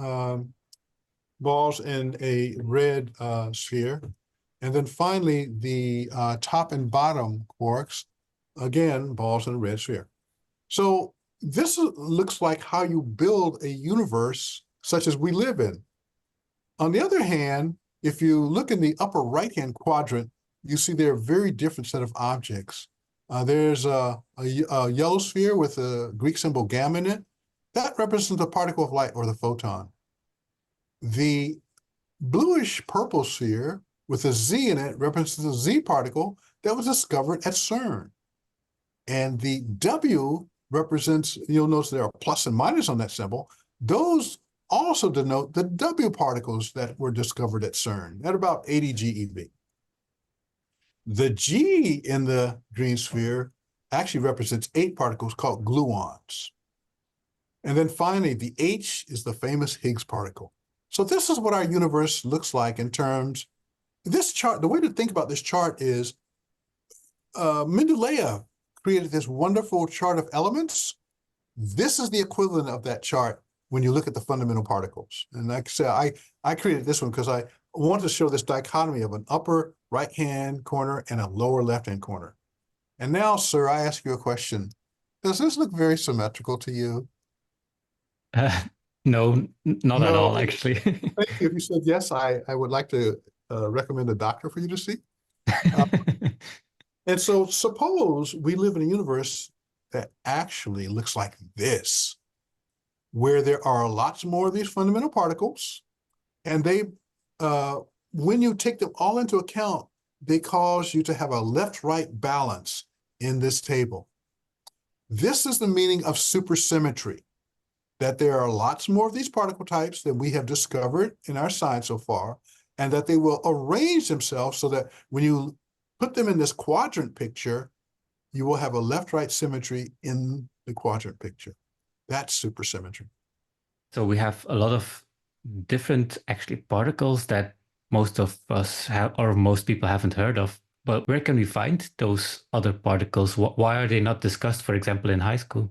[SPEAKER 1] balls in a red sphere. And then finally, the top and bottom quarks, again, balls in a red sphere. So this looks like how you build a universe such as we live in. On the other hand, if you look in the upper right-hand quadrant, you see there are a very different set of objects. There's a yellow sphere with a Greek symbol gamma in it. That represents the particle of light, or the photon. The bluish purple sphere with a Z in it represents the Z particle that was discovered at CERN. And the W represents, you'll notice there are plus and minus on that symbol. Those also denote the W particles that were discovered at CERN at about 80 GeV. The G in the green sphere actually represents 8 particles called gluons. And then finally, the H is the famous Higgs particle. So this is what our universe looks like in terms, this chart, the way to think about this chart is Mendeleev created this wonderful chart of elements. This is the equivalent of that chart when you look at the fundamental particles. And like I said, I created this one because I want to show this dichotomy of an upper right-hand corner and a lower left-hand corner. And now, sir, I ask you a question. Does this look very symmetrical to you?
[SPEAKER 2] No, not at all, actually.
[SPEAKER 1] Thank you. If you said yes, I would like to recommend a doctor for you to see. And so suppose we live in a universe that actually looks like this, where there are lots more of these fundamental particles, and they, when you take them all into account, they cause you to have a left-right balance in this table. This is the meaning of supersymmetry, that there are lots more of these particle types than we have discovered in our science so far, and that they will arrange themselves so that when you put them in this quadrant picture, you will have a left-right symmetry in the quadrant picture. That's supersymmetry.
[SPEAKER 2] So we have a lot of different actually particles that most of us have, or most people haven't heard of. But where can we find those other particles? Why are they not discussed, for example, in high school?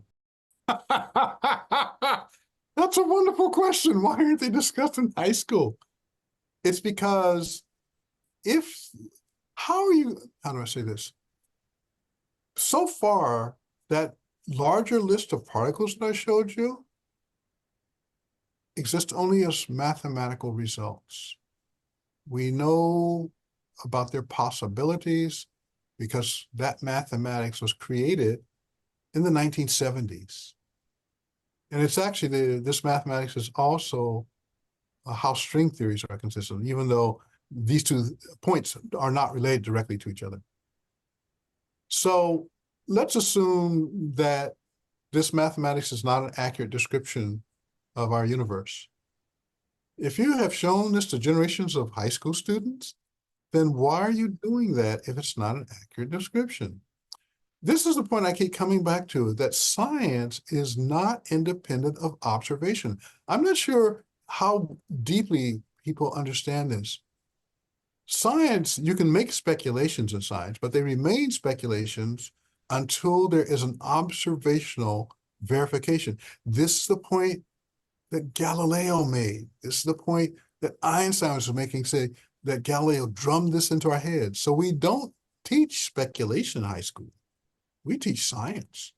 [SPEAKER 1] That's a wonderful question. Why aren't they discussed in high school? It's because how do I say this? So far, that larger list of particles that I showed you exists only as mathematical results. We know about their possibilities because that mathematics was created in the 1970s. And it's actually, this mathematics is also how string theories are consistent, even though these 2 points are not related directly to each other. So let's assume that this mathematics is not an accurate description of our universe. If you have shown this to generations of high school students, then why are you doing that if it's not an accurate description? This is the point I keep coming back to, that science is not independent of observation. I'm not sure how deeply people understand this. Science, you can make speculations in science, but they remain speculations until there is an observational verification. This is the point that Galileo made. This is the point that Einstein was making, say that Galileo drummed this into our heads. So we don't teach speculation in high school. We teach science.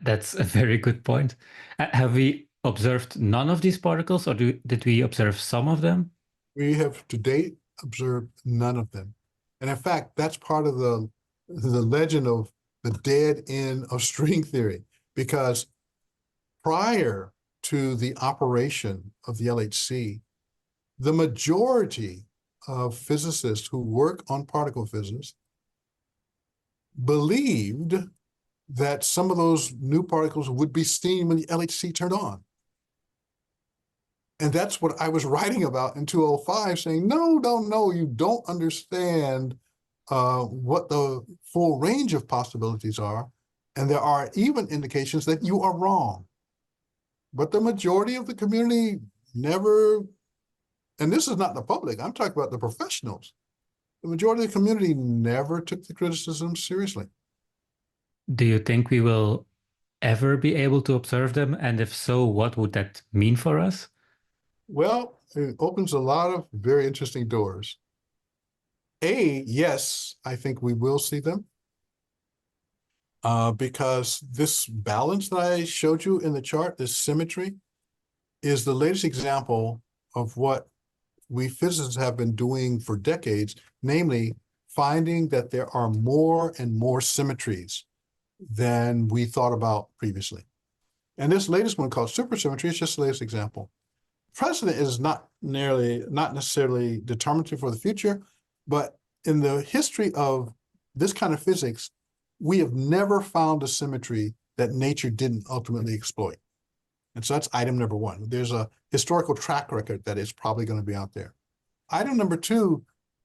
[SPEAKER 2] That's a very good point. Have we observed none of these particles, or did we observe some of them?
[SPEAKER 1] We have to date observed none of them. And in fact, that's part of the legend of the dead end of string theory, because prior to the operation of the LHC, the majority of physicists who work on particle physics believed that some of those new particles would be seen when the LHC turned on. And that's what I was writing about in 205, saying, no, you don't understand what the full range of possibilities are. And there are even indications that you are wrong. But the majority of the community never, and this is not the public, I'm talking about the professionals. The majority of the community never took the criticism seriously.
[SPEAKER 2] Do you think we will ever be able to observe them? And if so, what would that mean for us?
[SPEAKER 1] Well, it opens a lot of very interesting doors. Yes, I think we will see them. Because this balance that I showed you in the chart, this symmetry, is the latest example of what we physicists have been doing for decades, namely finding that there are more and more symmetries than we thought about previously. And this latest one called supersymmetry is just the latest example. Precedent is not necessarily determinative for the future, but in the history of this kind of physics, we have never found a symmetry that nature didn't ultimately exploit. And so that's item number one. There's a historical track record that is probably going to be out there. Item number two,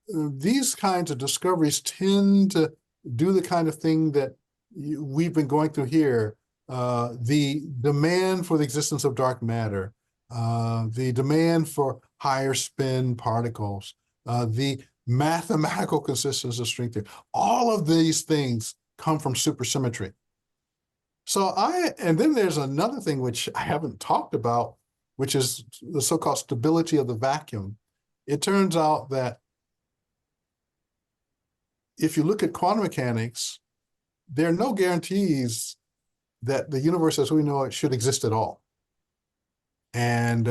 [SPEAKER 1] these kinds of discoveries tend to do the kind of thing that we've been going through here. The demand for the existence of dark matter, the demand for higher spin particles, the mathematical consistency of string theory, all of these things come from supersymmetry. So and then there's another thing which I haven't talked about, which is the so-called stability of the vacuum. It turns out that if you look at quantum mechanics, there are no guarantees that the universe as we know it should exist at all. And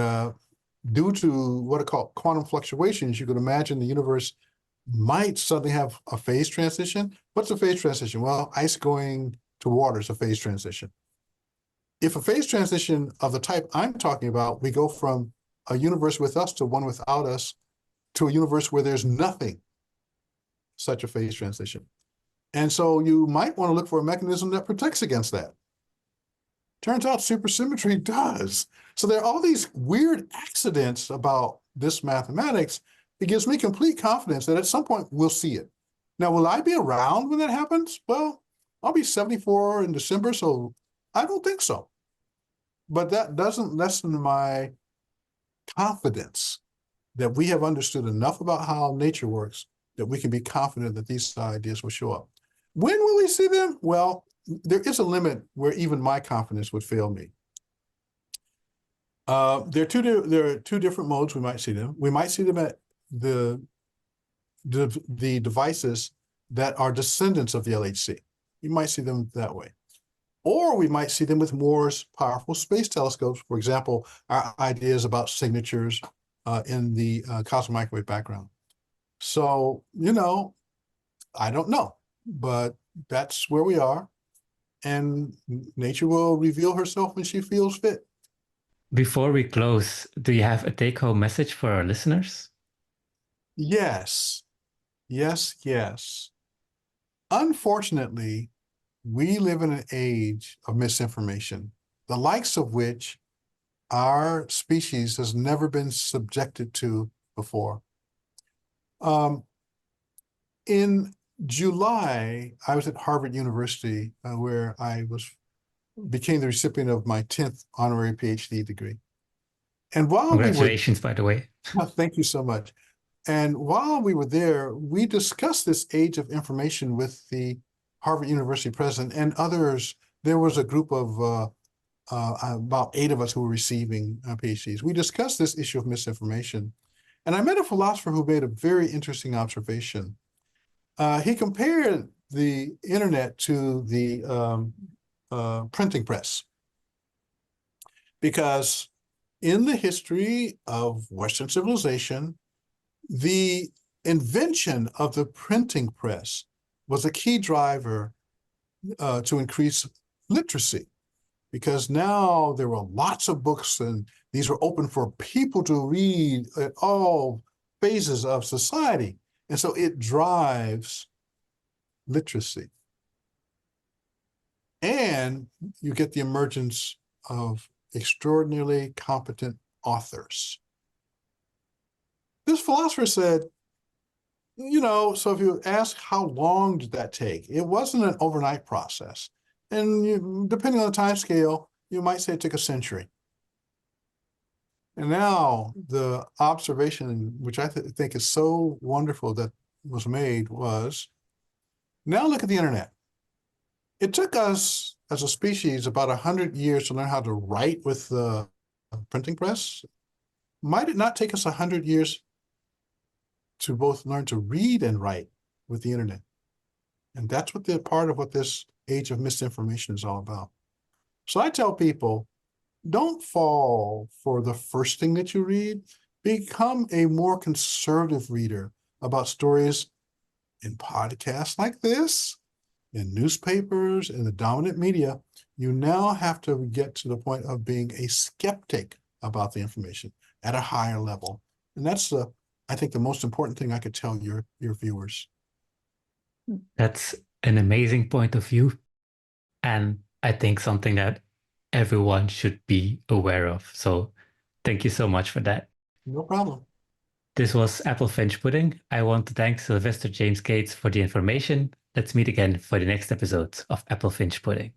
[SPEAKER 1] due to what are called quantum fluctuations, you could imagine the universe might suddenly have a phase transition. What's a phase transition? Well, ice going to water is a phase transition. If a phase transition of the type I'm talking about, we go from a universe with us to one without us to a universe where there's nothing, such a phase transition. And so you might want to look for a mechanism that protects against that. Turns out supersymmetry does. So there are all these weird accidents about this mathematics. It gives me complete confidence that at some point we'll see it. Now, will I be around when that happens? Well, I'll be 74 in December, so I don't think so. But that doesn't lessen my confidence that we have understood enough about how nature works that we can be confident that these ideas will show up. When will we see them? Well, there is a limit where even my confidence would fail me. There are two different modes we might see them. We might see them at the devices that are descendants of the LHC. You might see them that way. Or we might see them with more powerful space telescopes. For example, our ideas about signatures in the cosmic microwave background. So, I don't know, but that's where we are. And nature will reveal herself when she feels fit.
[SPEAKER 2] Before we close, do you have a take-home message for our listeners?
[SPEAKER 1] Yes. Unfortunately, we live in an age of misinformation, the likes of which our species has never been subjected to before. In July, I was at Harvard University, where I became the recipient of my 10th honorary PhD degree. And while
[SPEAKER 2] Congratulations, by the way.
[SPEAKER 1] Thank you so much. And while we were there, we discussed this age of information with the Harvard University president and others. There was a group of about 8 of us who were receiving PhDs. We discussed this issue of misinformation. And I met a philosopher who made a very interesting observation. He compared the internet to the printing press, because in the history of Western civilization, the invention of the printing press was a key driver to increase literacy, because now there were lots of books, and these were open for people to read at all phases of society. And so it drives literacy. And you get the emergence of extraordinarily competent authors. This philosopher said, so if you ask how long did that take, it wasn't an overnight process. And depending on the time scale, you might say it took a century. And now the observation, which I think is so wonderful that was made, was, now look at the internet. It took us as a species about 100 years to learn how to write with the printing press. Might it not take us 100 years to both learn to read and write with the internet? And that's what part of what this age of misinformation is all about. So I tell people, don't fall for the first thing that you read. Become a more conservative reader about stories in podcasts like this, in newspapers, in the dominant media. You now have to get to the point of being a skeptic about the information at a higher level. And that's, I think, the most important thing I could tell your viewers.
[SPEAKER 2] That's an amazing point of view. And I think something that everyone should be aware of. So thank you so much for that.
[SPEAKER 1] No problem.
[SPEAKER 2] This was Apple Finch Pudding. I want to thank Sylvester James Gates for the information. Let's meet again for the next episode of Apple Finch Pudding.